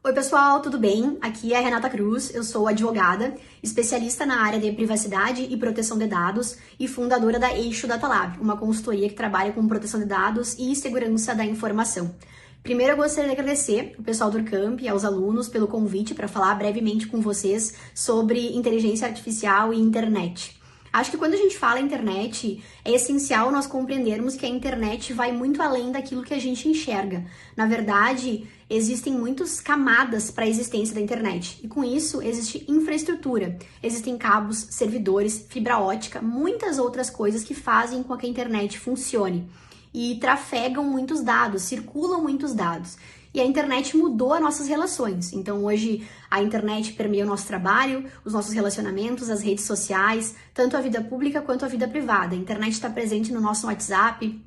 Oi pessoal, tudo bem? Aqui é a Renata Cruz, eu sou advogada, especialista na área de privacidade e proteção de dados e fundadora da Eixo Data Lab, uma consultoria que trabalha com proteção de dados e segurança da informação. Primeiro eu gostaria de agradecer o pessoal do Urcamp e aos alunos pelo convite para falar brevemente com vocês sobre inteligência artificial e internet. Acho que quando a gente fala internet, é essencial nós compreendermos que a internet vai muito além daquilo que a gente enxerga. Na verdade, existem muitas camadas para a existência da internet. E com isso, existe infraestrutura. Existem cabos, servidores, fibra ótica, muitas outras coisas que fazem com que a internet funcione. E trafegam muitos dados, circulam muitos dados. E a internet mudou as nossas relações. Então hoje a internet permeia o nosso trabalho, os nossos relacionamentos, as redes sociais, tanto a vida pública quanto a vida privada. A internet está presente no nosso WhatsApp,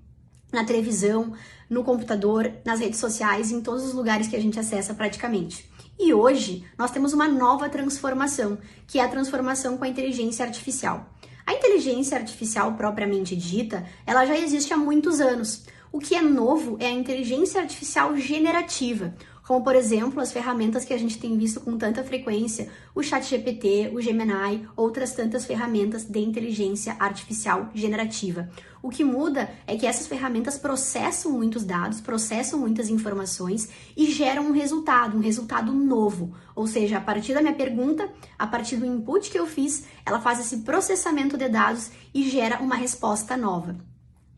na televisão, no computador, nas redes sociais, em todos os lugares que a gente acessa praticamente. E hoje nós temos uma nova transformação, que é a transformação com a inteligência artificial. A inteligência artificial propriamente dita, ela já existe há muitos anos. O que é novo é a inteligência artificial generativa, como por exemplo as ferramentas que a gente tem visto com tanta frequência, o ChatGPT, o Gemini, outras tantas ferramentas de inteligência artificial generativa. O que muda é que essas ferramentas processam muitos dados, processam muitas informações e geram um resultado novo. Ou seja, a partir da minha pergunta, a partir do input que eu fiz, ela faz esse processamento de dados e gera uma resposta nova.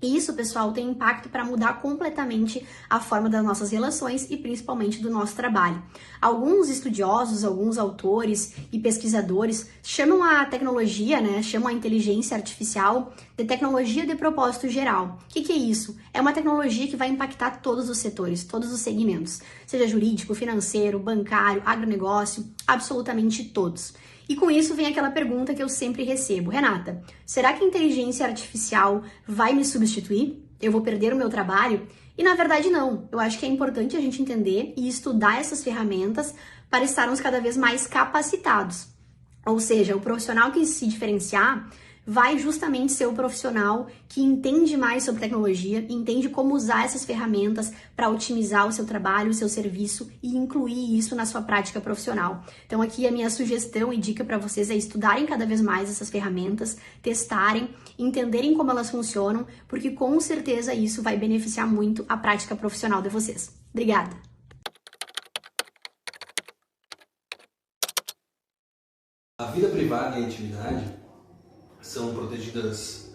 E isso, pessoal, tem impacto para mudar completamente a forma das nossas relações e principalmente do nosso trabalho. Alguns estudiosos, alguns autores e pesquisadores chamam a tecnologia, chamam a inteligência artificial de tecnologia de propósito geral. O que é isso? É uma tecnologia que vai impactar todos os setores, todos os segmentos, seja jurídico, financeiro, bancário, agronegócio, absolutamente todos. E com isso vem aquela pergunta que eu sempre recebo. Renata, será que a inteligência artificial vai me substituir? Eu vou perder o meu trabalho? E na verdade não. Eu acho que é importante a gente entender e estudar essas ferramentas para estarmos cada vez mais capacitados. Ou seja, o profissional que se diferenciar vai justamente ser o profissional que entende mais sobre tecnologia, entende como usar essas ferramentas para otimizar o seu trabalho, o seu serviço e incluir isso na sua prática profissional. Então aqui a minha sugestão e dica para vocês é estudarem cada vez mais essas ferramentas, testarem, entenderem como elas funcionam, porque com certeza isso vai beneficiar muito a prática profissional de vocês. Obrigada! A vida privada e a intimidade são protegidas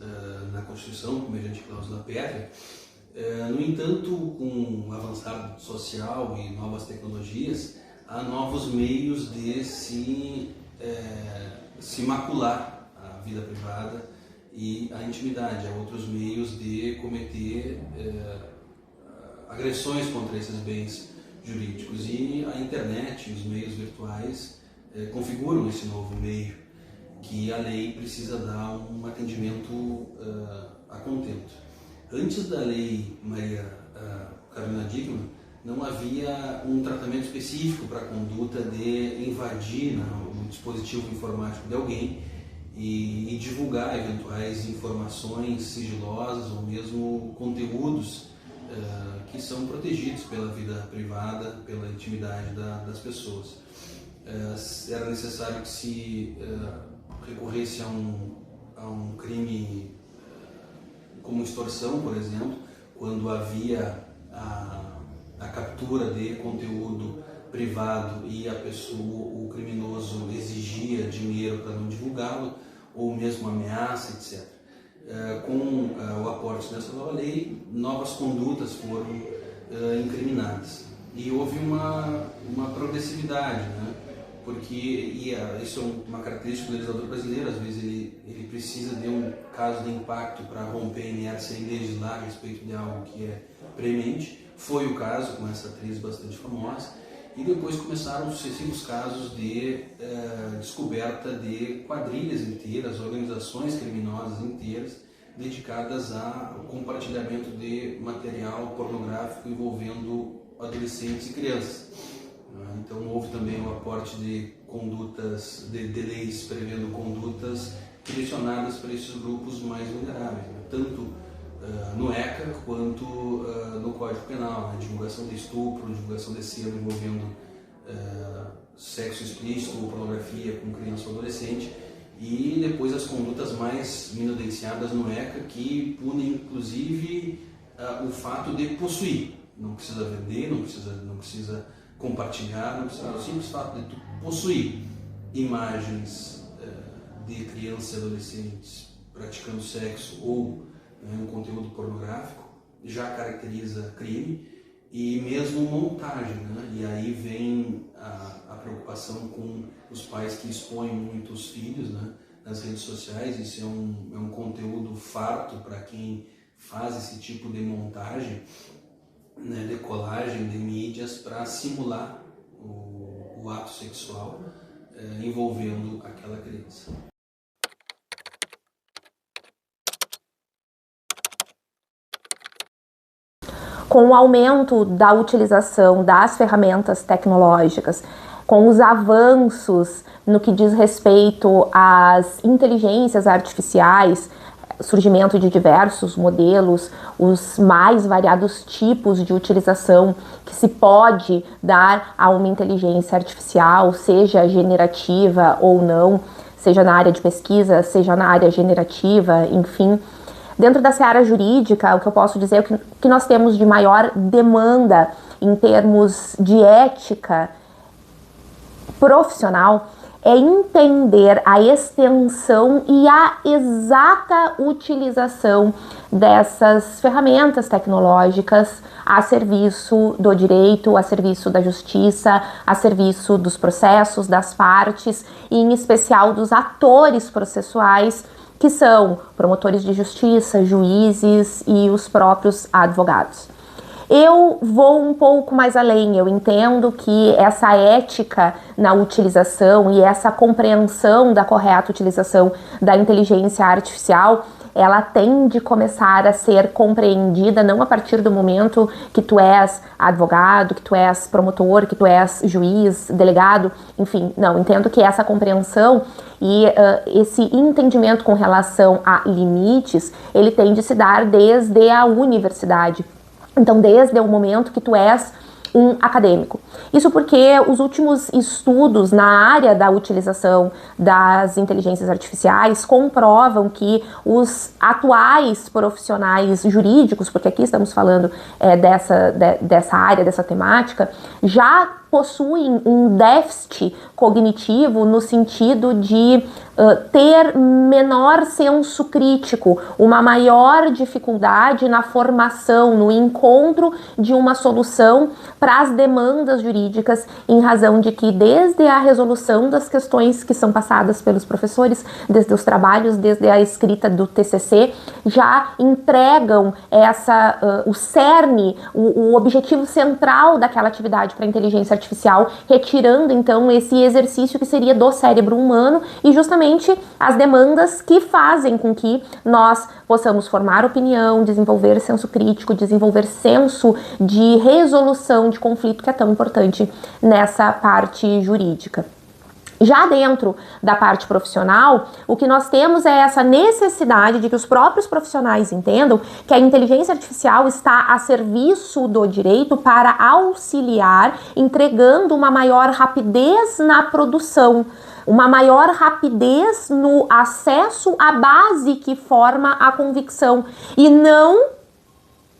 na Constituição, como mediante cláusula pétrea. No entanto, com o avançar social e novas tecnologias, há novos meios de se macular a vida privada e a intimidade. Há outros meios de cometer agressões contra esses bens jurídicos. E a internet e os meios virtuais configuram esse novo meio que a lei precisa dar um atendimento a contento. Antes da lei Maria Carolina Dickmann, não havia um tratamento específico para a conduta de invadir o dispositivo informático de alguém e divulgar eventuais informações sigilosas ou mesmo conteúdos que são protegidos pela vida privada, pela intimidade das pessoas. Era necessário que se recorresse a um crime como extorsão, por exemplo, quando havia a captura de conteúdo privado e o criminoso exigia dinheiro para não divulgá-lo, ou mesmo ameaça, etc. Com o aporte dessa nova lei, novas condutas foram incriminadas. E houve uma progressividade, porque isso é uma característica do legislador brasileiro. Às vezes ele precisa de um caso de impacto para romper a inércia e legislar a respeito de algo que é premente. Foi o caso com essa atriz bastante famosa, e depois começaram sucessivos casos de descoberta de quadrilhas inteiras, organizações criminosas inteiras dedicadas ao compartilhamento de material pornográfico envolvendo adolescentes e crianças. Então houve também o aporte de condutas, de leis prevendo condutas direcionadas para esses grupos mais vulneráveis, tanto no ECA quanto no Código Penal, divulgação de estupro, divulgação de selo envolvendo sexo explícito ou pornografia com criança ou adolescente, e depois as condutas mais minudenciadas no ECA, que punem inclusive o fato de possuir. Não precisa vender, não precisa compartilhar, não precisa, o simples fato de tu possuir imagens de crianças e adolescentes praticando sexo ou um conteúdo pornográfico já caracteriza crime, e mesmo montagem, né? E aí vem a preocupação com os pais que expõem muito os filhos, né, nas redes sociais. Isso é um conteúdo farto para quem faz esse tipo de montagem, né, de colagem de mídias para simular o ato sexual envolvendo aquela criança. Com o aumento da utilização das ferramentas tecnológicas, com os avanços no que diz respeito às inteligências artificiais, surgimento de diversos modelos, os mais variados tipos de utilização que se pode dar a uma inteligência artificial, seja generativa ou não, seja na área de pesquisa, seja na área generativa, enfim. Dentro da seara jurídica, o que eu posso dizer é que nós temos de maior demanda em termos de ética profissional é entender a extensão e a exata utilização dessas ferramentas tecnológicas a serviço do direito, a serviço da justiça, a serviço dos processos, das partes e, em especial, dos atores processuais, que são promotores de justiça, juízes e os próprios advogados. Eu vou um pouco mais além, eu entendo que essa ética na utilização e essa compreensão da correta utilização da inteligência artificial, ela tem de começar a ser compreendida não a partir do momento que tu és advogado, que tu és promotor, que tu és juiz, delegado, enfim, não, entendo que essa compreensão e esse entendimento com relação a limites, ele tem de se dar desde a universidade. Então, desde o momento que tu és um acadêmico. Isso porque os últimos estudos na área da utilização das inteligências artificiais comprovam que os atuais profissionais jurídicos, porque aqui estamos falando dessa área, dessa temática, já possuem um déficit cognitivo no sentido de ter menor senso crítico, uma maior dificuldade na formação, no encontro de uma solução para as demandas jurídicas, em razão de que desde a resolução das questões que são passadas pelos professores, desde os trabalhos, desde a escrita do TCC, já entregam o cerne, o objetivo central daquela atividade para a inteligência artificial, retirando então esse exercício que seria do cérebro humano e justamente as demandas que fazem com que nós possamos formar opinião, desenvolver senso crítico, desenvolver senso de resolução de conflito, que é tão importante nessa parte jurídica. Já dentro da parte profissional, o que nós temos é essa necessidade de que os próprios profissionais entendam que a inteligência artificial está a serviço do direito para auxiliar, entregando uma maior rapidez na produção, uma maior rapidez no acesso à base que forma a convicção e não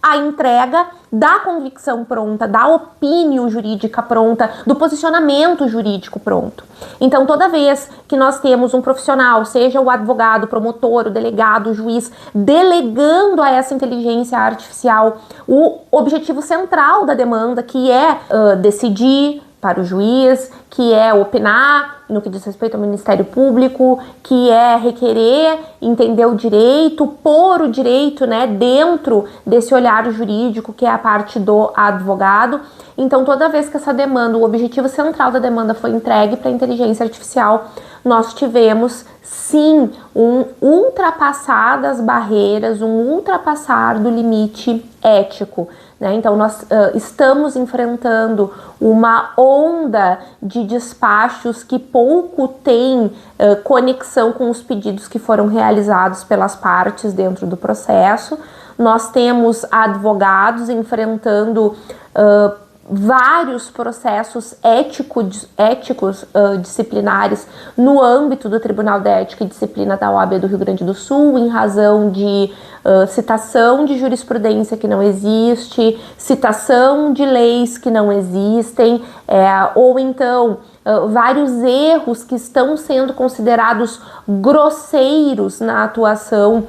a entrega da convicção pronta, da opinião jurídica pronta, do posicionamento jurídico pronto. Então, toda vez que nós temos um profissional, seja o advogado, o promotor, o delegado, o juiz, delegando a essa inteligência artificial o objetivo central da demanda, que é decidir para o juiz, que é opinar no que diz respeito ao Ministério Público, que é requerer, entender o direito, pôr o direito, né, dentro desse olhar jurídico, que é a parte do advogado. Então, toda vez que essa demanda, o objetivo central da demanda foi entregue para a inteligência artificial, nós tivemos, sim, um ultrapassar das barreiras, um ultrapassar do limite ético, né? Então, nós estamos enfrentando uma onda de despachos que pouco tem conexão com os pedidos que foram realizados pelas partes dentro do processo. Nós temos advogados enfrentando vários processos éticos disciplinares no âmbito do Tribunal de Ética e Disciplina da OAB do Rio Grande do Sul, em razão de citação de jurisprudência que não existe, citação de leis que não existem, ou então vários erros que estão sendo considerados grosseiros na atuação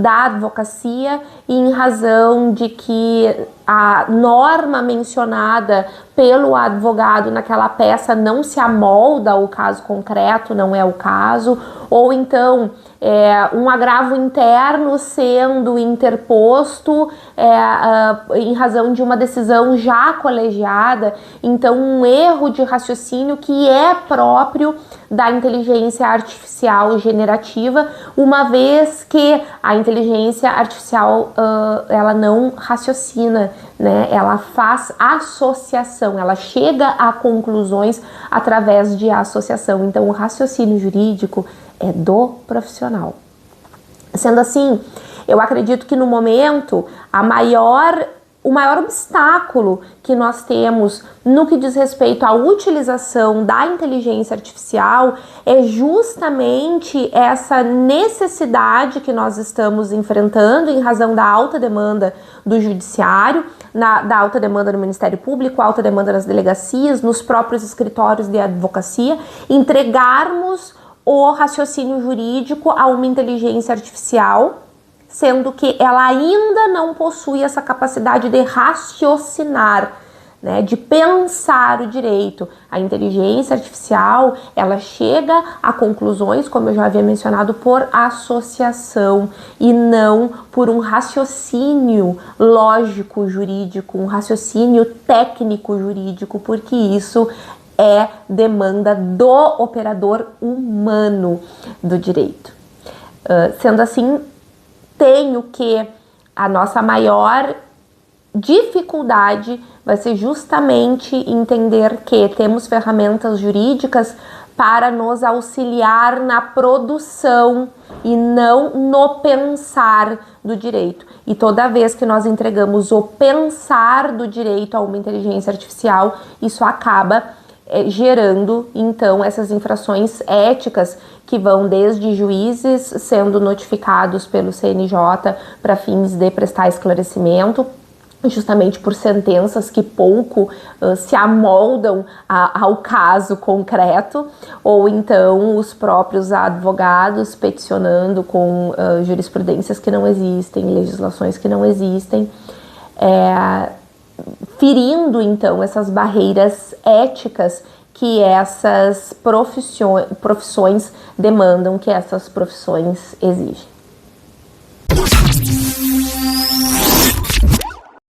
da advocacia, em razão de que a norma mencionada pelo advogado naquela peça não se amolda ao caso concreto, não é o caso, ou então um agravo interno sendo interposto em razão de uma decisão já colegiada, então um erro de raciocínio que é próprio da inteligência artificial generativa, uma vez que a inteligência artificial ela não raciocina, né? Ela faz associação, ela chega a conclusões através de associação. Então o raciocínio jurídico é do profissional. Sendo assim, eu acredito que no momento o maior obstáculo que nós temos no que diz respeito à utilização da inteligência artificial é justamente essa necessidade que nós estamos enfrentando em razão da alta demanda do judiciário, da alta demanda no Ministério Público, alta demanda nas delegacias, nos próprios escritórios de advocacia, entregarmos o raciocínio jurídico a uma inteligência artificial, sendo que ela ainda não possui essa capacidade de raciocinar, né, de pensar o direito. A inteligência artificial, ela chega a conclusões, como eu já havia mencionado, por associação e não por um raciocínio lógico jurídico, um raciocínio técnico jurídico, porque isso é demanda do operador humano do direito. Sendo assim, tenho que a nossa maior dificuldade vai ser justamente entender que temos ferramentas jurídicas para nos auxiliar na produção e não no pensar do direito. E toda vez que nós entregamos o pensar do direito a uma inteligência artificial, isso acaba gerando, então, essas infrações éticas que vão desde juízes sendo notificados pelo CNJ para fins de prestar esclarecimento, justamente por sentenças que pouco se amoldam ao caso concreto, ou então os próprios advogados peticionando com jurisprudências que não existem, legislações que não existem, ferindo então essas barreiras éticas que essas profissões demandam, que essas profissões exigem.